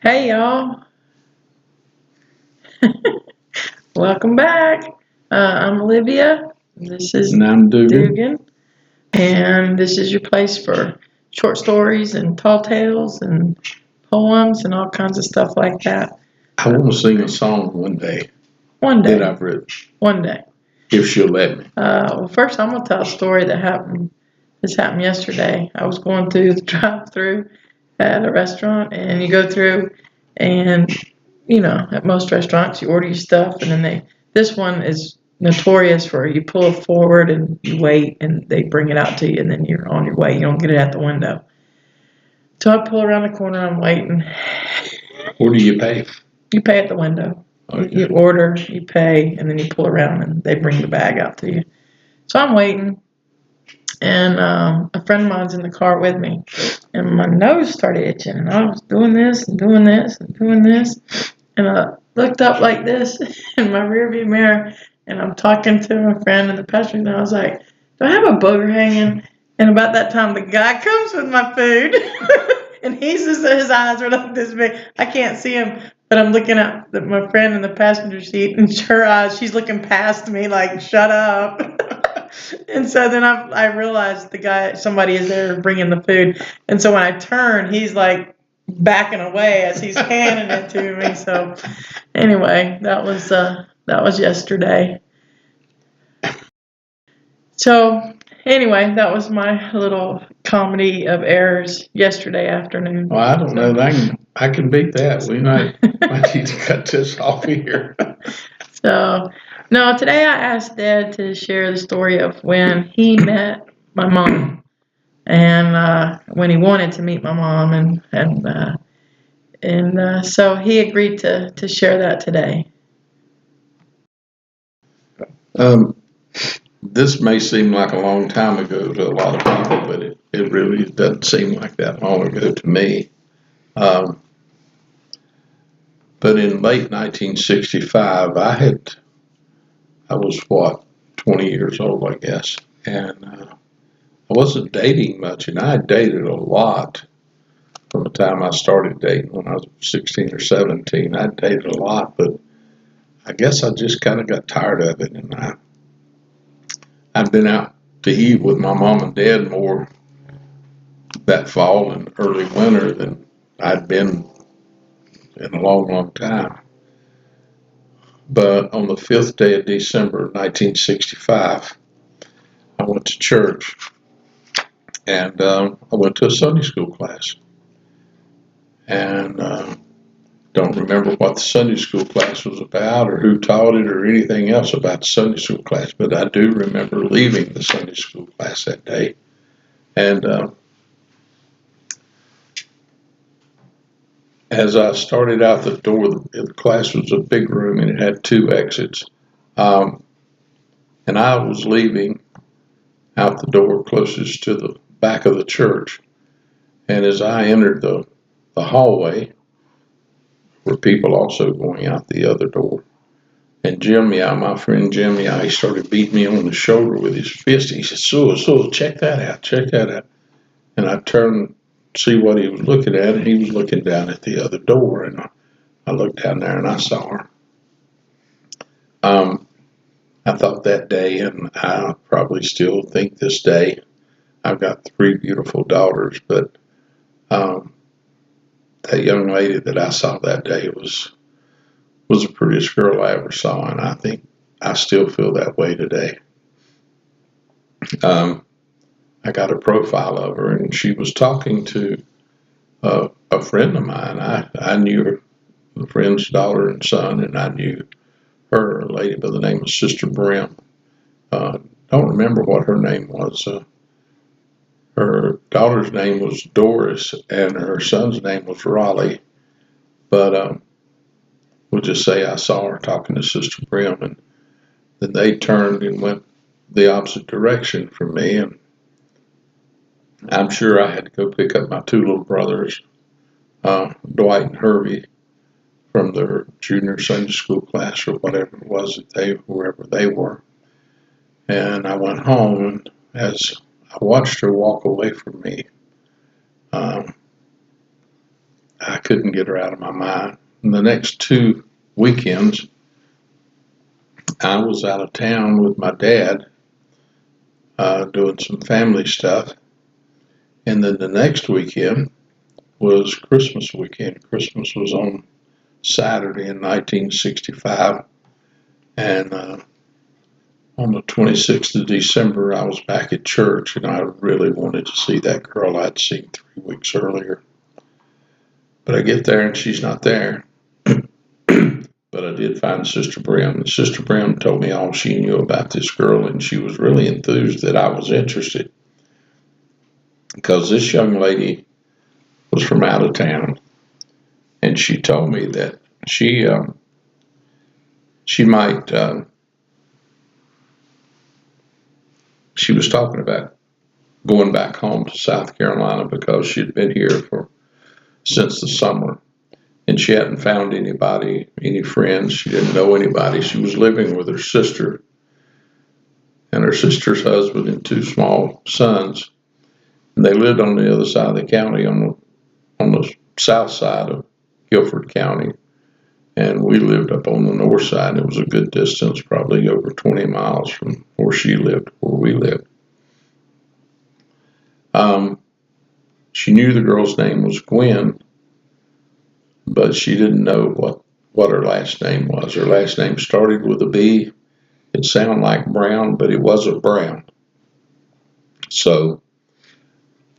Hey y'all, welcome back. I'm Olivia. This is And I'm Dugan. Dugan, and this is your place for short stories and tall tales and poems and all kinds of stuff like that. I want to sing a song one day One that day, I've written, one day. if she'll let me. Well, first I'm gonna tell a story that happened. This happened yesterday. I was going through the drive-through at a restaurant, and you go through, and at most restaurants you order your stuff, and then this one is notorious for you pull it forward and you wait, and they bring it out to you, and then you're on your way. You don't get it at the window. So I pull around the corner. I'm waiting. What do you pay? You pay at the window. Okay. You order, you pay, and then you pull around, and they bring the bag out to you. So I'm waiting, and a friend of mine's in the car with me, and my nose started itching, and I was doing this and doing this and doing this, and I looked up like this in my rearview mirror, and I'm talking to my friend in the passenger, and I was like, "Do I have a booger hanging?" And about that time, the guy comes with my food, and his eyes are like this big. I can't see him, but I'm looking at my friend in the passenger seat, and her eyes, she's looking past me like, "Shut up." And so then I realized somebody is there bringing the food. And so when I turn, he's like backing away as he's handing it to me. So anyway, that was yesterday. So anyway, that was my little comedy of errors yesterday afternoon. Well, I don't know. I can beat that. We might need to cut this off here. So, no, today I asked Dad to share the story of when he met my mom, and when he wanted to meet my mom, and so he agreed to share that today. Um, this may seem like a long time ago to a lot of people, but it really doesn't seem like that long ago to me. Um, but in late 1965, I was what, 20 years old, I guess, and I wasn't dating much, and I had dated a lot from the time I started dating when I was 16 or 17. I dated a lot, but I guess I just kind of got tired of it. And I'd been out to eat with my mom and dad more that fall and early winter than I'd been in a long, long time. But on the 5th day of December 1965, I went to church, and I went to a Sunday school class. And don't remember what the Sunday school class was about or who taught it or anything else about the Sunday school class, but I do remember leaving the Sunday school class that day. And as I started out the door, the class was a big room and it had two exits. Um, and I was leaving out the door closest to the back of the church. And as I entered the hallway, were people also going out the other door. And my friend Jimmy, he started beating me on the shoulder with his fist. He said, So, check that out, check that out. And I turned to see what he was looking at, and he was looking down at the other door. And I looked down there and I saw her. Um, I thought that day, and I probably still think this day, I've got three beautiful daughters, but um, that young lady that I saw that day was the prettiest girl I ever saw, and I think I still feel that way today. Um, I got a profile of her, and she was talking to a friend of mine. I knew her, the friend's daughter and son, and I knew her, a lady by the name of Sister Brim. Don't remember what her name was. Her daughter's name was Doris, and her son's name was Raleigh. But we'll just say I saw her talking to Sister Brim, and then they turned and went the opposite direction from me, and I'm sure I had to go pick up my two little brothers, Dwight and Herbie, from their junior Sunday school class or whatever it was wherever they were. And I went home, and as I watched her walk away from me, um, I couldn't get her out of my mind. And the next 2 weekends, I was out of town with my dad doing some family stuff. And then the next weekend was Christmas weekend. Christmas was on Saturday in 1965. And on the 26th of December, I was back at church, and I really wanted to see that girl I'd seen 3 weeks earlier. But I get there, and she's not there. But I did find Sister Brim, and Sister Brim told me all she knew about this girl, and she was really enthused that I was interested because this young lady was from out of town, and she told me that she might she was talking about going back home to South Carolina because she'd been here since the summer, and she hadn't found anybody, any friends. She didn't know anybody. She was living with her sister and her sister's husband and 2 small sons. And they lived on the other side of the county, on the south side of Guilford County. And we lived up on the north side. It was a good distance, probably over 20 miles from where she lived, where we lived. She knew the girl's name was Gwen, but she didn't know what her last name was. Her last name started with a B. It sounded like Brown, but it wasn't Brown. So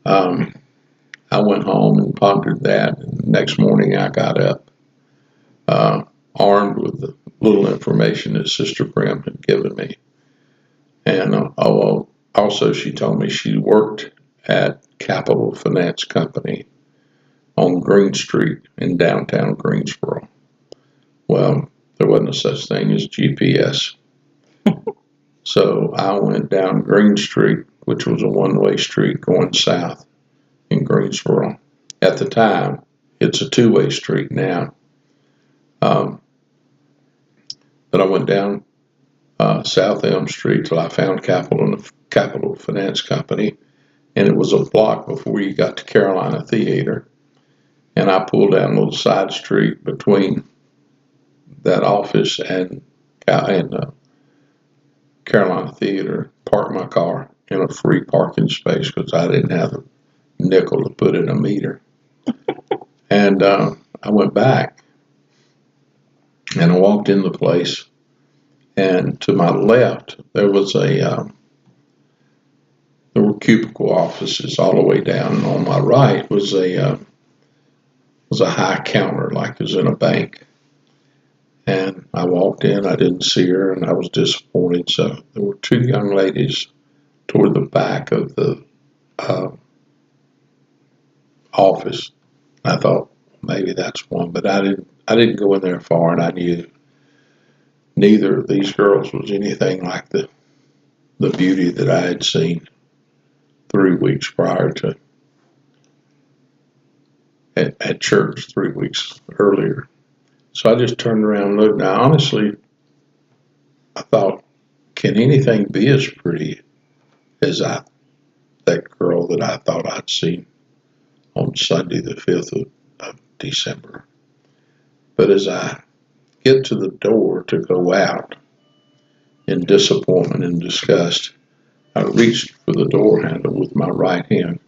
I went home and pondered that. And the next morning I got up, armed with the little information that Sister Brim had given me. And also she told me she worked at Capital Finance Company on Green Street in downtown Greensboro. Well, there wasn't a such thing as GPS. So I went down Green Street, which was a one-way street going south in Greensboro. At the time, it's a two-way street now. But I went down South Elm Street till I found Capital Finance Company, and it was a block before you got to Carolina Theater. And I pulled down a little side street between that office and Carolina Theater, parked my car in a free parking space because I didn't have a nickel to put in a meter. And I went back and I walked in the place, and to my left there were cubicle offices all the way down, and on my right was a high counter like it was in a bank. And I walked in, I didn't see her, and I was disappointed. So there were 2 young ladies toward the back of the office. I thought maybe that's one, but I didn't go in there far, and I knew neither of these girls was anything like the beauty that I had seen 3 weeks prior to at church 3 weeks earlier. So I just turned around and looked. Now, honestly, I thought, can anything be as pretty as that girl that I thought I'd seen on Sunday, the 5th of December? But as I get to the door to go out in disappointment and disgust, I reached for the door handle with my right hand.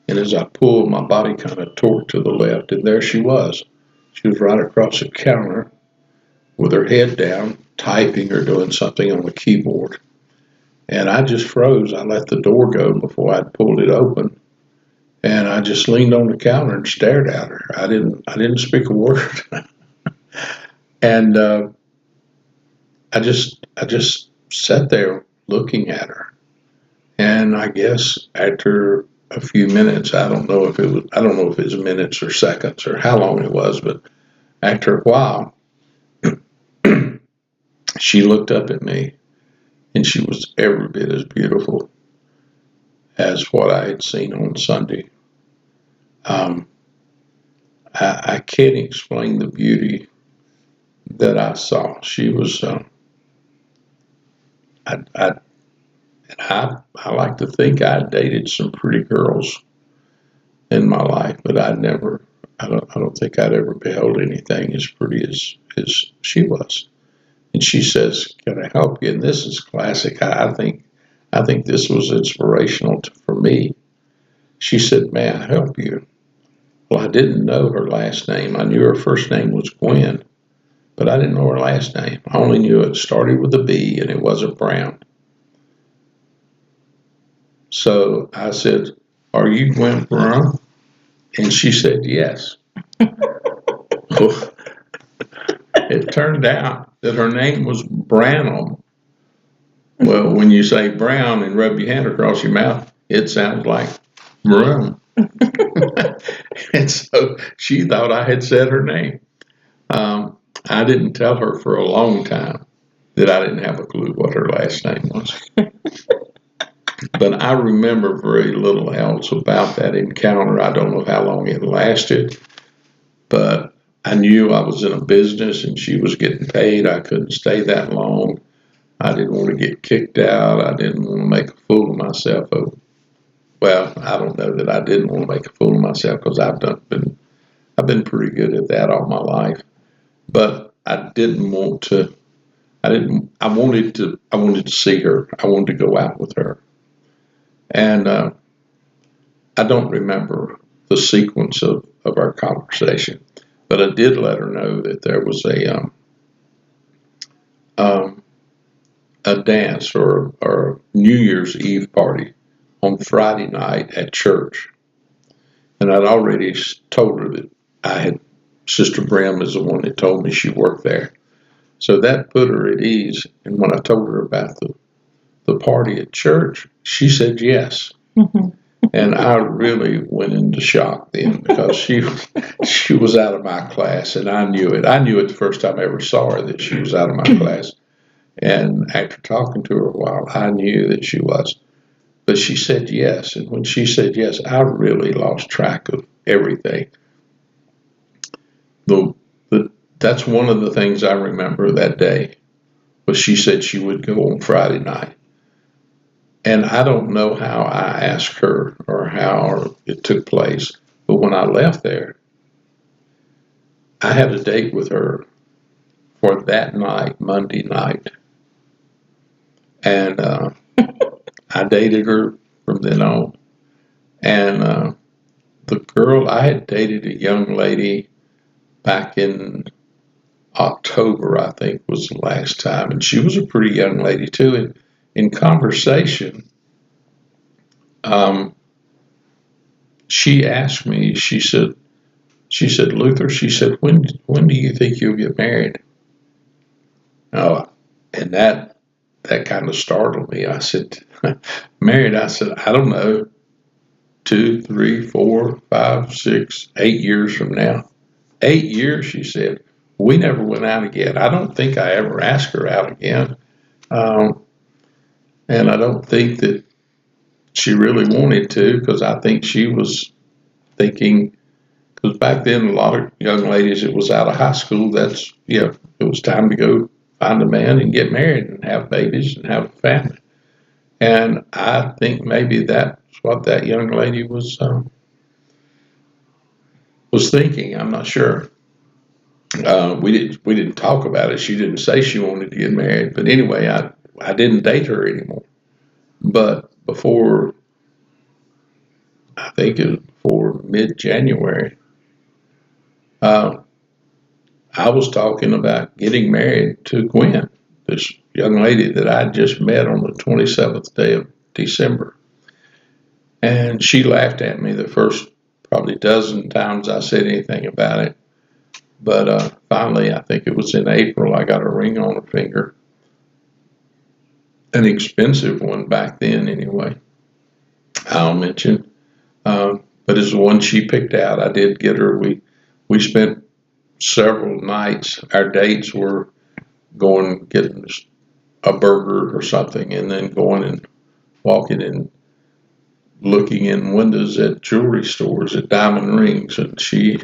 And as I pulled, my body kind of torqued to the left, and there she was. She was right across the counter with her head down, typing or doing something on the keyboard. And I just froze. I let the door go before I'd pulled it open. And I just leaned on the counter and stared at her. I didn't speak a word. And I just sat there looking at her. And I guess after a few minutes, I don't know if it was minutes or seconds or how long it was, but after a while, she looked up at me, and she was every bit as beautiful as what I had seen on Sunday. I can't explain the beauty that I saw. She was, I like to think I dated some pretty girls in my life, but I I don't think I'd ever beheld anything as pretty as she was. And she says, "Can I help you?" And this is classic. I think this was inspirational for me. She said, "May I help you?" Well, I didn't know her last name. I knew her first name was Gwen, but I didn't know her last name. I only knew it started with a B and it wasn't Brown. So I said, "Are you Gwen Brown?" And she said, "Yes." Well, it turned out that her name was Branham. Well, when you say brown and rub your hand across your mouth, it sounds like brown. And so she thought I had said her name. I didn't tell her for a long time that I didn't have a clue what her last name was. But I remember very little else about that encounter. I don't know how long it lasted, but I knew I was in a business and she was getting paid. I couldn't stay that long. I didn't want to get kicked out. I didn't want to make a fool of myself. Well, I don't know that I didn't want to make a fool of myself because I've been pretty good at that all my life. But I didn't want to. I wanted to see her. I wanted to go out with her. And I don't remember the sequence of our conversation, but I did let her know that there was um, a dance or New Year's Eve party on Friday night at church. And I'd already told her that I had, Sister Brim is the one that told me she worked there. So that put her at ease. And when I told her about the party at church, she said yes. And I really went into shock then because she was out of my class and I knew it. I knew it the first time I ever saw her that she was out of my class. And after talking to her a while, I knew that she was. But she said yes. And when she said yes, I really lost track of everything. The, the, that's one of the things I remember that day. But she said she would go on Friday night. And I don't know how I asked her or how it took place. But when I left there, I had a date with her for that night, Monday night. And I dated her from then on. And the girl, I had dated a young lady back in October, I think was the last time. And she was a pretty young lady too. And in conversation, um, she asked me, she said, Luther, she said, when do you think you'll get married? Oh, and that kind of startled me. I said, married? I said, I don't know, 2, 3, 4, 5, 6, 8 years from now. 8 years, she said. We never went out again. I don't think I ever asked her out again. Um, and I don't think that she really wanted to because I think she was thinking, because back then a lot of young ladies that was out of high school, that's, it was time to go find a man and get married and have babies and have a family. And I think maybe that's what that young lady was thinking. I'm not sure. We didn't talk about it. She didn't say she wanted to get married. But anyway, I didn't date her anymore. But before, I think it was before mid-January, uh, I was talking about getting married to Gwen, this young lady that I just met on the 27th day of December. And she laughed at me the first probably dozen times I said anything about it. But finally, I think it was in April, I got a ring on her finger, an expensive one back then anyway, I'll mention. But it's the one she picked out. I did get her. We spent several nights. Our dates were going getting a burger or something, and then going and walking and looking in windows at jewelry stores at diamond rings. And she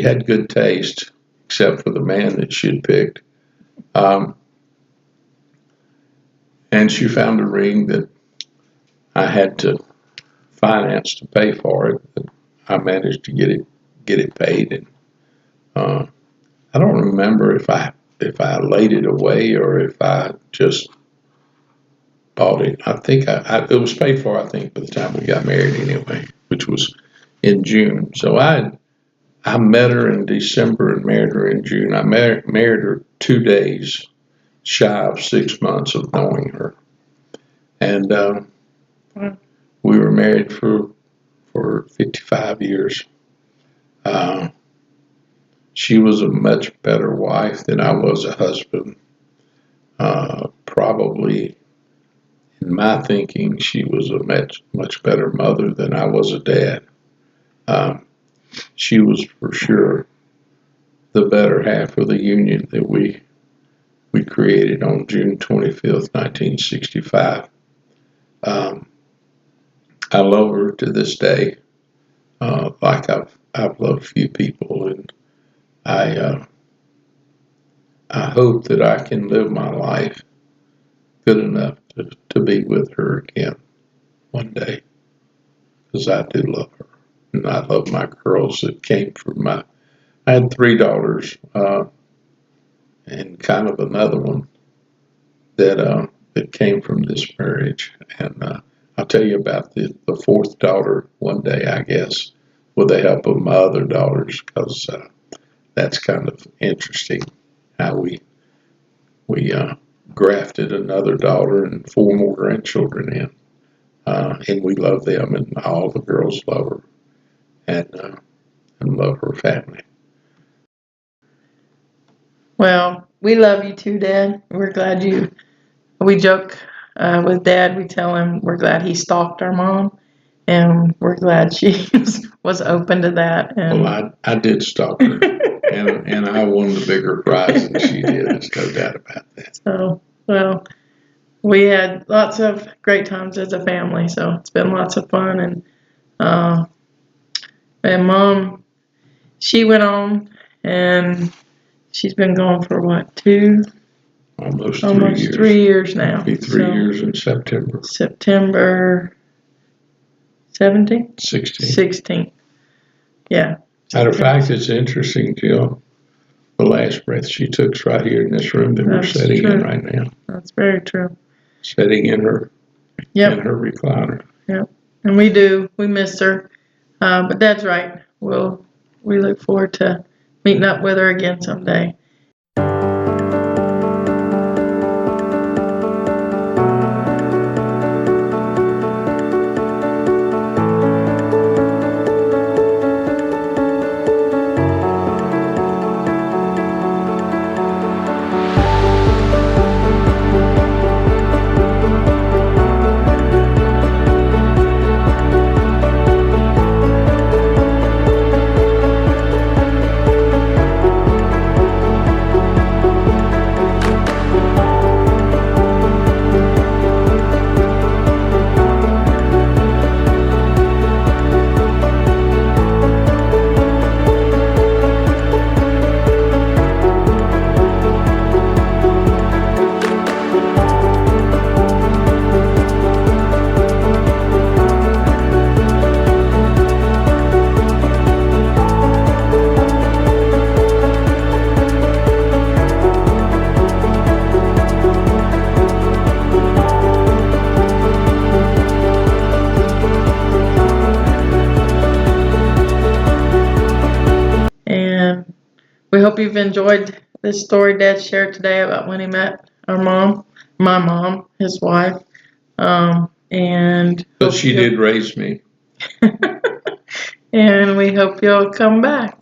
had good taste, except for the man that she had picked. Um, and she found a ring that I had to finance to pay for it. But I managed to get it get it paid. And I don't remember if I laid it away or if I just bought it. I think it was paid for, I think, by the time we got married anyway, which was in June. So I met her in December and married her in June. I married her 2 days shy of 6 months of knowing her. And we were married for 55 years. She was a much better wife than I was a husband. Probably, in my thinking, she was a much better mother than I was a dad. She was for sure the better half of the union that we created on June 25th, 1965. I love her to this day, like I've loved few people, and I hope that I can live my life good enough to be with her again one day, because I do love her, and I love my girls that came from my. I had 3 daughters, and kind of another one that came from this marriage, and I'll tell you about the 4th daughter one day, I guess, with the help of my other daughters, because that's kind of interesting how we grafted another daughter and 4 more grandchildren in, and we love them, and all the girls love her, and love her family. Well, we love you too, Dad. We're glad you. We joke with Dad. We tell him we're glad he stalked our mom, and we're glad she was open to that. And Well, I did stalk her, and I won the bigger prize than she did. There's no doubt about that. so, well, we had lots of great times as a family. So it's been lots of fun. And Mom, she went on, and she's been gone for what, Almost 3 years now. It'll be 3 years in September. September 17th? 16th. 16th. Yeah. Matter of fact, it's interesting, Jill. The last breath she took's right here in this room that we're sitting in right now. That's very true. Sitting in her in her recliner. Yep. And we miss her. But Dad's right. We look forward to meeting up with her again someday. We hope you've enjoyed this story Dad shared today about when he met my mom, his wife. And But she did raise me. and we hope you'll come back.